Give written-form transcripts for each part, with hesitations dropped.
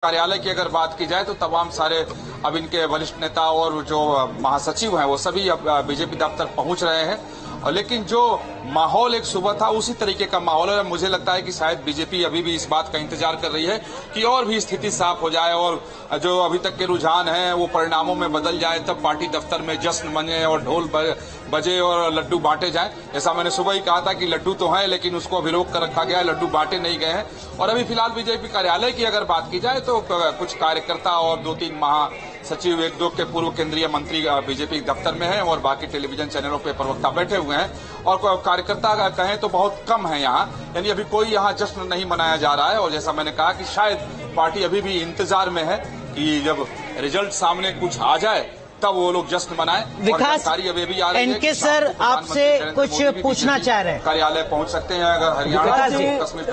कार्यालय की अगर बात की जाए तो तमाम सारे अब इनके वरिष्ठ नेता और जो महासचिव हैं वो सभी अब बीजेपी दफ्तर पहुंच रहे हैं। लेकिन जो माहौल एक सुबह था उसी तरीके का माहौल है। मुझे लगता है कि शायद बीजेपी अभी भी इस बात का इंतजार कर रही है कि और भी स्थिति साफ हो जाए और जो अभी तक के रुझान हैं वो परिणामों में बदल जाए, तब पार्टी दफ्तर में जश्न मने और ढोल बजे और लड्डू बांटे जाएं। ऐसा मैंने सुबह ही कहा था कि लड्डू तो हैं लेकिन उसको अभी रोक कर रखा गया है, लड्डू बांटे नहीं गए हैं। और अभी फिलहाल बीजेपी कार्यालय की अगर बात की जाए तो कुछ कार्यकर्ता और 2-3 महासचिव, 1-2 के पूर्व केंद्रीय मंत्री बीजेपी दफ्तर में हैं और बाकी टेलीविजन चैनलों पर प्रवक्ता बैठे हुए हैं। और कार्यकर्ता कहें तो बहुत कम है यहाँ, यानी अभी कोई यहाँ जश्न नहीं मनाया जा रहा है। और जैसा मैंने कहा कि शायद पार्टी अभी भी इंतजार में है कि जब रिजल्ट सामने कुछ आ जाए तब वो लोग जश्न मनाएं। विकास, एनके सर आपसे कुछ पूछना चाह रहे हैं, कार्यालय पहुंच सकते हैं अगर हरियाणा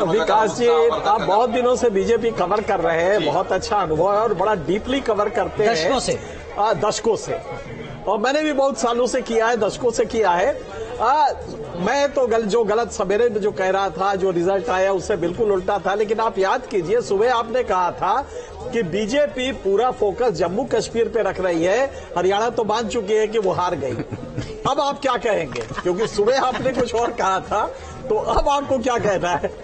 विकास जी, आप बहुत दिनों से बीजेपी कवर कर रहे हैं, बहुत अच्छा अनुभव है और बड़ा डीपली कवर करते हैं दशकों से। और मैंने भी बहुत सालों से किया है, दशकों से किया है। मैं तो जो गलत सवेरे में जो कह रहा था, जो रिजल्ट आया उससे बिल्कुल उल्टा था। लेकिन आप याद कीजिए, सुबह आपने कहा था कि बीजेपी पूरा फोकस जम्मू कश्मीर पे रख रही है, हरियाणा तो मान चुकी है कि वो हार गई। अब आप क्या कहेंगे? क्योंकि सुबह आपने कुछ और कहा था, तो अब आपको क्या कहना है?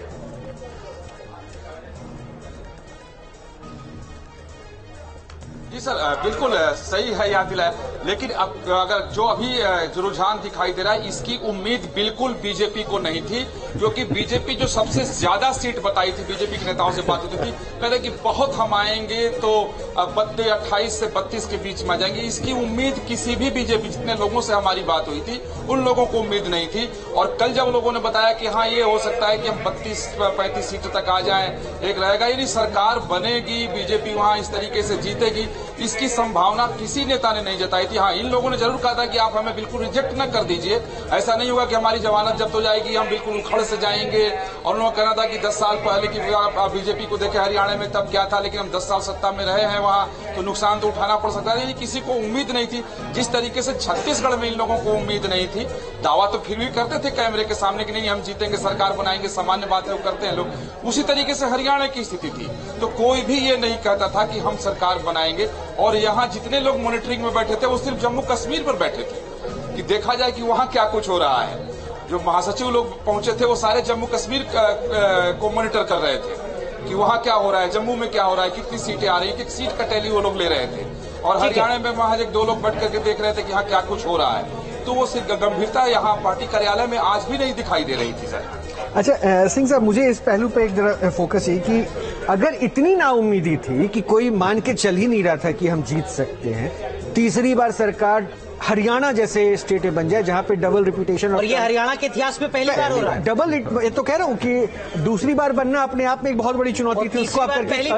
जी सर, बिल्कुल सही है याद दिलाया। लेकिन अब अगर जो अभी जो रुझान दिखाई दे रहा है इसकी उम्मीद बिल्कुल बीजेपी को नहीं थी, क्योंकि बीजेपी जो सबसे ज्यादा सीट बताई थी, बीजेपी के नेताओं से बात होती थी, कहते कि बहुत हम आएंगे तो 28 से 32 के बीच में आ जाएंगे। इसकी उम्मीद किसी भी बीजेपी, जितने लोगों से हमारी बात हुई थी उन लोगों को उम्मीद नहीं थी। और कल जब लोगों ने बताया कि हाँ ये हो सकता है कि हम 32-35 सीटों तक आ जाएं, एक रहेगा, यानी सरकार बनेगी, बीजेपी वहां इस तरीके से जीतेगी, इसकी संभावना किसी नेता ने नहीं जताई थी। हाँ, इन लोगों ने जरूर कहा था कि आप हमें बिल्कुल रिजेक्ट न कर दीजिए, ऐसा नहीं होगा कि हमारी जमानत जब्त हो जाएगी, हम बिल्कुल उखड़ से जाएंगे। और उन्होंने कहना था कि 10 साल पहले की बीजेपी को देखे हरियाणा में तब क्या था, लेकिन हम 10 साल सत्ता में रहे हैं वहां, तो नुकसान तो उठाना पड़ सकता है। यानी किसी को उम्मीद नहीं थी। जिस तरीके से छत्तीसगढ़ में इन लोगों को उम्मीद नहीं थी, दावा तो फिर भी करते थे कैमरे के सामने कि नहीं हम जीतेंगे, सरकार बनाएंगे, सामान्य बात है वो करते हैं लोग। उसी तरीके से हरियाणा की स्थिति थी, तो कोई भी ये नहीं कहता था कि हम सरकार बनाएंगे। और यहाँ जितने लोग मॉनिटरिंग में बैठे थे वो सिर्फ जम्मू कश्मीर पर बैठे थे कि देखा जाए कि वहां क्या कुछ हो रहा है। जो महासचिव लोग पहुंचे थे वो सारे जम्मू कश्मीर को मॉनिटर कर रहे थे कि वहां क्या हो रहा है, जम्मू में क्या हो रहा है, कितनी सीटें आ रही है, कितनी सीट का टैली वो लोग ले रहे थे। और हरियाणा में वहां 1-2 लोग बैठ करके देख रहे थे कि यहाँ क्या कुछ हो रहा है। तो वो सिर्फ गंभीरता यहाँ पार्टी कार्यालय में आज भी नहीं दिखाई दे रही थी सर। अच्छा सिंह साहब, मुझे इस पहलू पे एक जरा फोकस है कि अगर इतनी नाउम्मीदी थी कि कोई मान के चल ही नहीं रहा था कि हम जीत सकते हैं, तीसरी बार सरकार हरियाणा जैसे स्टेट बन जाए जहां पे डबल रिपुटेशन, और ये हरियाणा के इतिहास में पहली बार हो रहा है। डबल, ये तो कह रहा हूं कि दूसरी बार बनना अपने आप में एक बहुत बड़ी चुनौती थी। उसको आप करके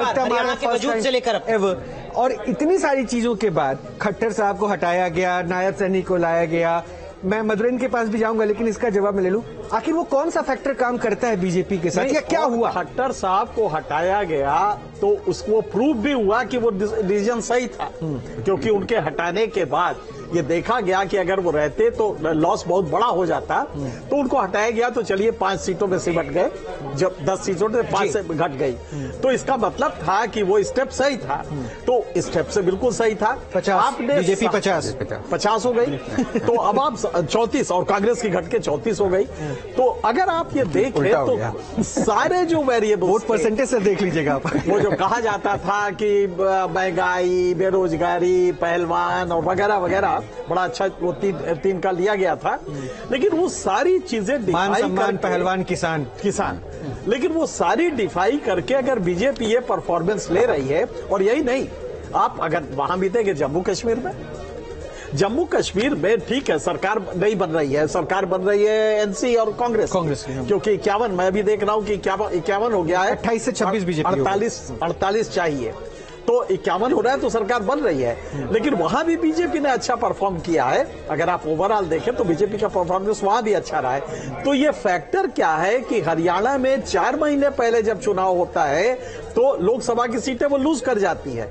और इतनी सारी चीजों के बाद खट्टर साहब को हटाया गया, नायब सैनी को लाया गया। मैं मधुरेन के पास भी जाऊंगा लेकिन इसका जवाब मैं ले लूं, आखिर वो कौन सा फैक्टर काम करता है बीजेपी के साथ, या क्या हुआ? खट्टर साहब को हटाया गया तो उसको प्रूव भी हुआ कि वो डिसीजन सही था, क्योंकि उनके हटाने के बाद ये देखा गया कि अगर वो रहते तो लॉस बहुत बड़ा हो जाता। तो उनको हटाया गया तो चलिए 5 सीटों में सिमट गए, जब 10 सीटों से 5 से घट गई, तो इसका मतलब था कि वो स्टेप सही था। तो स्टेप से बिल्कुल सही था। 50 बीजेपी 50 हो गई तो अब आप 34 और कांग्रेस की घट के 34 हो गई। तो अगर आप ये देखें तो सारे जो वेरिएबल वोट परसेंटेज से देख लीजिएगा आप। वो जो कहा जाता था कि महंगाई, बेरोजगारी, पहलवान और वगैरह वगैरह, बड़ा अच्छा वो तीन का लिया गया था। लेकिन वो सारी चीजें मान सम्मान, पहलवान, किसान, लेकिन वो सारी डिफाई करके अगर बीजेपी ये परफॉर्मेंस ले रही है, और यही नहीं, आप अगर वहां भी देंगे जम्मू कश्मीर में ठीक है, सरकार नहीं बन रही है, सरकार बन रही है एनसी और कांग्रेस, क्योंकि 51, मैं भी देख रहा हूं कि 51 हो गया है, 28 से 26 बीजेपी, 48 चाहिए, तो 51 हो रहा है, तो सरकार बन रही है। लेकिन वहां भी बीजेपी ने अच्छा परफॉर्म किया है। अगर आप ओवरऑल देखें तो बीजेपी का परफॉर्मेंस वहां भी अच्छा रहा है। तो ये फैक्टर क्या है कि हरियाणा में 4 महीने पहले जब चुनाव होता है तो लोकसभा की सीटें वो लूज कर जाती है,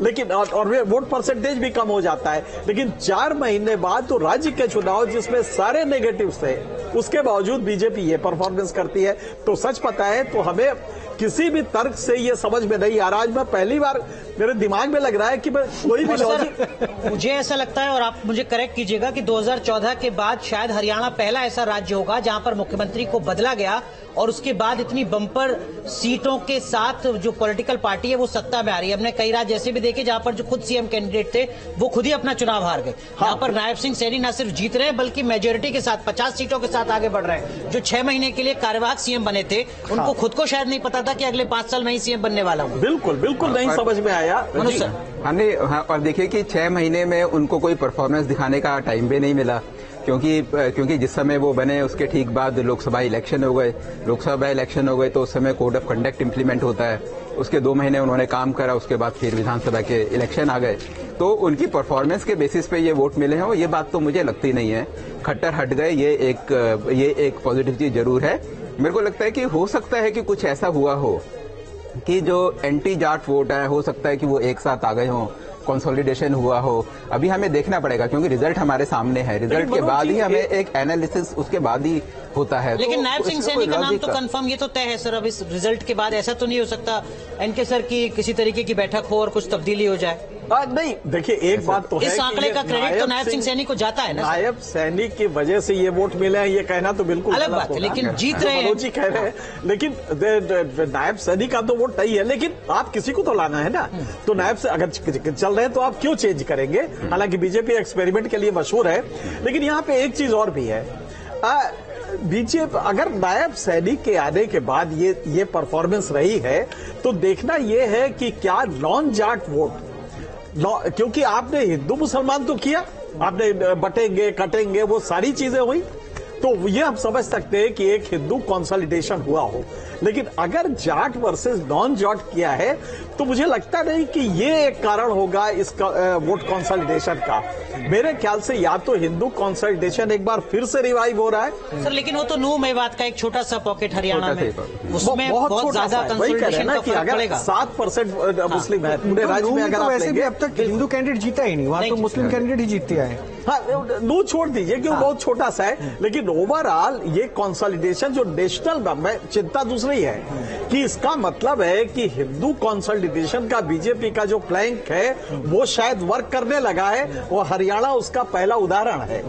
लेकिन और वोट परसेंटेज भी कम हो जाता है। लेकिन 4 महीने बाद तो राज्य के चुनाव जिसमें सारे नेगेटिव्स थे, उसके बावजूद बीजेपी ये परफॉर्मेंस करती है। तो सच पता है तो हमें किसी भी तर्क से ये समझ में नहीं आ रहा। आज मैं पहली बार मेरे दिमाग में लग रहा है कि मैं कोई भी लॉजिक। मुझे ऐसा लगता है, और आप मुझे करेक्ट कीजिएगा, कि 2014 के बाद शायद हरियाणा पहला ऐसा राज्य होगा जहां पर मुख्यमंत्री को बदला गया और उसके बाद इतनी बम्पर सीटों के साथ जो पॉलिटिकल पार्टी है वो सत्ता में आ रही है। हमने कई राज्य ऐसे भी देखे जहां पर जो खुद सीएम कैंडिडेट थे वो खुद ही अपना चुनाव हार गए। यहाँ पर नायब सिंह सैनी न सिर्फ जीत रहे हैं बल्कि मेजोरिटी के साथ 50 सीटों के साथ आगे बढ़ रहे हैं। जो 6 महीने के लिए कार्यवाहक सीएम बने थे उनको खुद को शायद नहीं पता था कि अगले 5 साल में ही सीएम बनने वाला हूँ। बिल्कुल बिल्कुल नहीं समझ में आया। और देखिए कि 6 महीने में उनको कोई परफॉर्मेंस दिखाने का टाइम भी नहीं मिला, क्योंकि जिस समय वो बने उसके ठीक बाद लोकसभा इलेक्शन हो गए। लोकसभा इलेक्शन हो गए तो उस समय कोड ऑफ कंडक्ट इंप्लीमेंट होता है, उसके 2 महीने उन्होंने काम करा, उसके बाद फिर विधानसभा के इलेक्शन आ गए। तो उनकी परफॉर्मेंस के बेसिस पे ये वोट मिले हैं, और ये बात तो मुझे लगती नहीं है। खट्टर हट गए, ये एक पॉजिटिव चीज जरूर है। मेरे को लगता है कि हो सकता है कि कुछ ऐसा हुआ हो कि जो एंटी जाट वोट है, हो सकता है कि वो एक साथ आ गए हों, कंसोलिडेशन हुआ हो। अभी हमें देखना पड़ेगा क्योंकि रिजल्ट हमारे सामने है। रिजल्ट के बाद ही हमें एक एनालिसिस उसके बाद ही होता है। लेकिन नायब सिंह सैनी का नाम तो कंफर्म, ये तो तय है सर। अब इस रिजल्ट के बाद ऐसा तो नहीं हो सकता एनके सर की किसी तरीके की बैठक हो और कुछ तब्दीली हो जाए? नहीं, देखिए एक बात तो है, इस आंकड़े का क्रेडिट तो नायब सिंह सैनी को जाता है ना। नायब सैनी की वजह से ये वोट मिले हैं, ये कहना तो बिल्कुल अलग बात है, लेकिन जीत रहे हैं। जी कह रहे हैं, लेकिन नायब सैनी का तो वोट तय है, लेकिन आप किसी को तो लाना है ना। तो नायब से अगर चल रहे हैं तो आप क्यों चेंज करेंगे? हालांकि बीजेपी एक्सपेरिमेंट के लिए मशहूर है, लेकिन यहाँ पे एक चीज और भी है। बीजेपी अगर नायब सैनी के आने के बाद ये परफॉर्मेंस रही है तो देखना ये है कि क्या नॉन जाट वोट, क्योंकि आपने हिंदू मुसलमान तो किया, आपने बटेंगे कटेंगे वो सारी चीजें हुई, तो ये हम समझ सकते हैं कि एक हिंदू कंसोलिडेशन हुआ हो। लेकिन अगर जाट वर्सेस नॉन जाट किया है तो मुझे लगता नहीं कि ये एक कारण होगा इस वोट कंसोलिडेशन का। मेरे ख्याल से या तो हिंदू कंसोलिडेशन एक बार फिर से रिवाइव हो रहा है सर, लेकिन वो तो नूह मेवात का एक छोटा सा पॉकेट हरियाणा में, उसमें बहुत ज्यादा कंसोलिडेशन का फर्क पड़ेगा। 7% मुस्लिम है पूरे राज्य में। अगर वैसे भी अब तक हिंदू कैंडिडेट जीता ही नहीं, वहां तो मुस्लिम कैंडिडेट ही जीतते आए। हाँ, नू छोड़ दीजिए कि वो बहुत छोटा सा है, लेकिन ओवरऑल ये कंसोलिडेशन जो नेशनल में चिंता दूसरी है कि इसका मतलब है कि हिंदू कंसोलिडेशन का बीजेपी का जो प्लैंक है वो शायद वर्क करने लगा है, और हरियाणा उसका पहला उदाहरण है।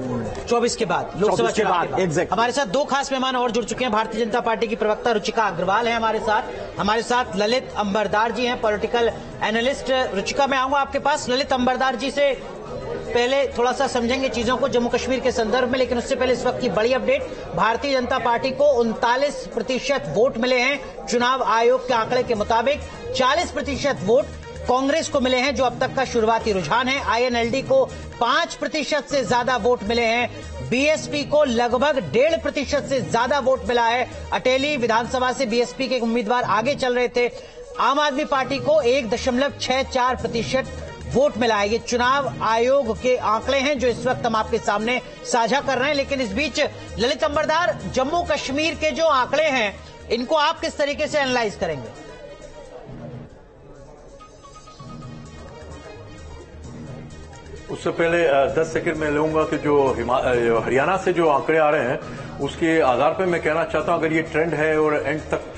24 के बाद, लोकसभा के बाद। एग्जैक्ट। हमारे साथ 2 खास मेहमान और जुड़ चुके हैं। भारतीय जनता पार्टी की प्रवक्ता रुचिका अग्रवाल है हमारे साथ ललित अंबरदार जी हैं, पॉलिटिकल एनालिस्ट। रुचिका, मैं आऊंगा आपके पास। ललित अंबरदार जी से पहले थोड़ा सा समझेंगे चीजों को जम्मू कश्मीर के संदर्भ में, लेकिन उससे पहले इस वक्त की बड़ी अपडेट। भारतीय जनता पार्टी को 39% वोट मिले हैं चुनाव आयोग के आंकड़े के मुताबिक। 40% वोट कांग्रेस को मिले हैं जो अब तक का शुरुआती रुझान है। आईएनएलडी को 5% से ज्यादा वोट मिले हैं। बीएसपी को लगभग 1.5% से ज्यादा वोट मिला है। अटेली विधानसभा से बीएसपी के उम्मीदवार आगे चल रहे थे। आम आदमी पार्टी को 1.64% वोट मिला है। ये चुनाव आयोग के आंकड़े हैं जो इस वक्त हम आपके सामने साझा कर रहे हैं। लेकिन इस बीच ललित अंबरदार, जम्मू कश्मीर के जो आंकड़े हैं इनको आप किस तरीके से एनालाइज करेंगे? उससे पहले 10 सेकंड में लूंगा कि जो हरियाणा से जो आंकड़े आ रहे हैं उसके आधार पर मैं कहना चाहता हूं, अगर ये ट्रेंड है और एंड तक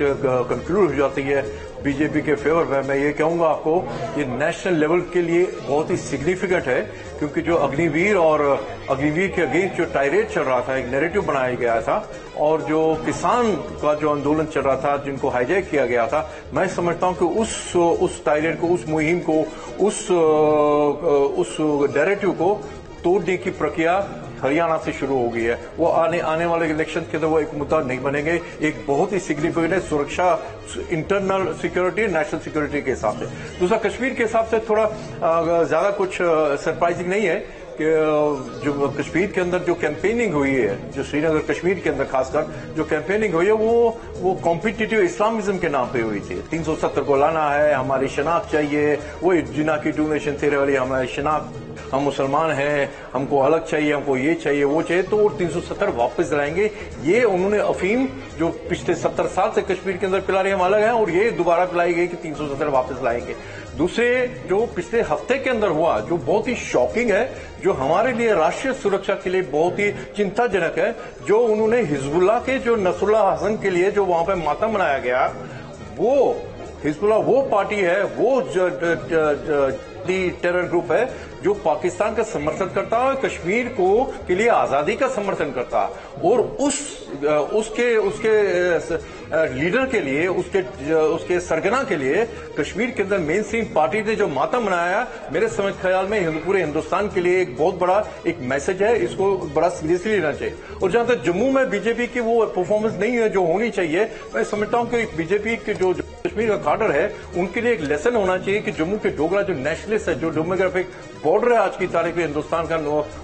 कंक्लूड हो जाती है बीजेपी के फेवर में, मैं ये कहूंगा आपको ये नेशनल लेवल के लिए बहुत ही सिग्निफिकेंट है, क्योंकि जो अग्निवीर और अग्निवीर के अगेंस्ट जो टायरेट चल रहा था, एक नैरेटिव बनाया गया था, और जो किसान का जो आंदोलन चल रहा था जिनको हाईजैक किया गया था, मैं समझता हूं कि उस टायरेट को, उस मुहिम को, उस नैरेटिव को तोड़ने की प्रक्रिया हरियाणा से शुरू हो गई है। वो आने वाले इलेक्शन के अंदर वो एक मुद्दा नहीं बनेंगे। एक बहुत ही सिग्निफिकेंट है सुरक्षा, इंटरनल सिक्योरिटी, नेशनल सिक्योरिटी के हिसाब से। दूसरा, कश्मीर के हिसाब से थोड़ा ज्यादा कुछ सरप्राइजिंग नहीं है कि जो कश्मीर के अंदर जो कैंपेनिंग हुई है, जो श्रीनगर कश्मीर के अंदर खासकर जो कैंपेनिंग हुई है वो कॉम्पिटिटिव इस्लामिज्म के नाम पे हुई थी। 370 को लाना है, हमारी शनाख्त चाहिए, वो जिना की टू नेशन थ्योरी वाली हमारी शनाख्त, हम मुसलमान हैं, हमको अलग चाहिए, हमको ये चाहिए वो चाहिए, तो वो 370 वापस लाएंगे। ये उन्होंने अफीम जो पिछले 70 साल से कश्मीर के अंदर पिला रहे हैं हम अलग है, और ये दोबारा पिलाई गई कि 370 वापस लाएंगे। दूसरे, जो पिछले हफ्ते के अंदर हुआ जो बहुत ही शॉकिंग है, जो हमारे लिए राष्ट्रीय सुरक्षा के लिए बहुत ही चिंताजनक है, जो उन्होंने हिजबुल्लाह के जो नसरुल्लाह हसन के लिए जो वहां पर मातम मनाया गया, वो हिजबुल्लाह वो पार्टी है, वो टेरर ग्रुप है जो पाकिस्तान का समर्थन करता है, कश्मीर को के लिए आजादी का समर्थन करता है। और उसके लीडर के लिए, उसके सरगना के लिए कश्मीर के अंदर मेन स्ट्रीम पार्टी ने जो मातम मनाया, मेरे समझ ख्याल में पूरे हिंदुस्तान के लिए एक बहुत बड़ा एक मैसेज है, इसको बड़ा सीरियसली लेना चाहिए। और जहां तक जम्मू में बीजेपी की वो परफॉर्मेंस नहीं है जो होनी चाहिए, मैं समझता हूं कि बीजेपी के जो कश्मीर का काडर है उनके लिए एक लेसन होना चाहिए कि जम्मू के डोगरा जो नेशनलिस्ट है, जो डेमोग्राफिक बॉर्डर है आज की तारीख में हिंदुस्तान का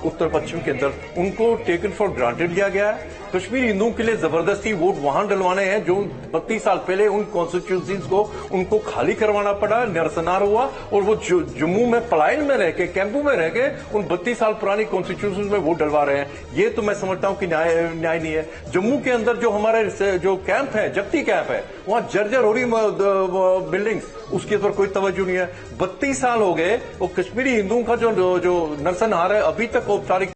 उत्तर पश्चिम के अंदर, उनको टेकन फॉर ग्रांटेड लिया गया है। कश्मीरी हिंदुओं के लिए जबरदस्ती वोट वहां डलवाने हैं जो 32 साल पहले उन कॉन्स्टिट्यूंसीज को उनको खाली करवाना पड़ा, नरसनार हुआ, और वो जम्मू में पलायन में रह के, कैंपों में रह के उन 32 साल पुरानी कॉन्स्टिट्यूशन में वोट डलवा रहे हैं। ये तो मैं समझता हूं कि न्याय नहीं है। जम्मू के अंदर जो हमारे जो कैंप है, जप्ती कैंप है, वहां जर्जर हो रही बिल्डिंग्स, उसके ऊपर कोई तवज्जो नहीं है। 32 साल हो गए, वो कश्मीरी हिंदुओं का जो नरसंहार है अभी तक औपचारिक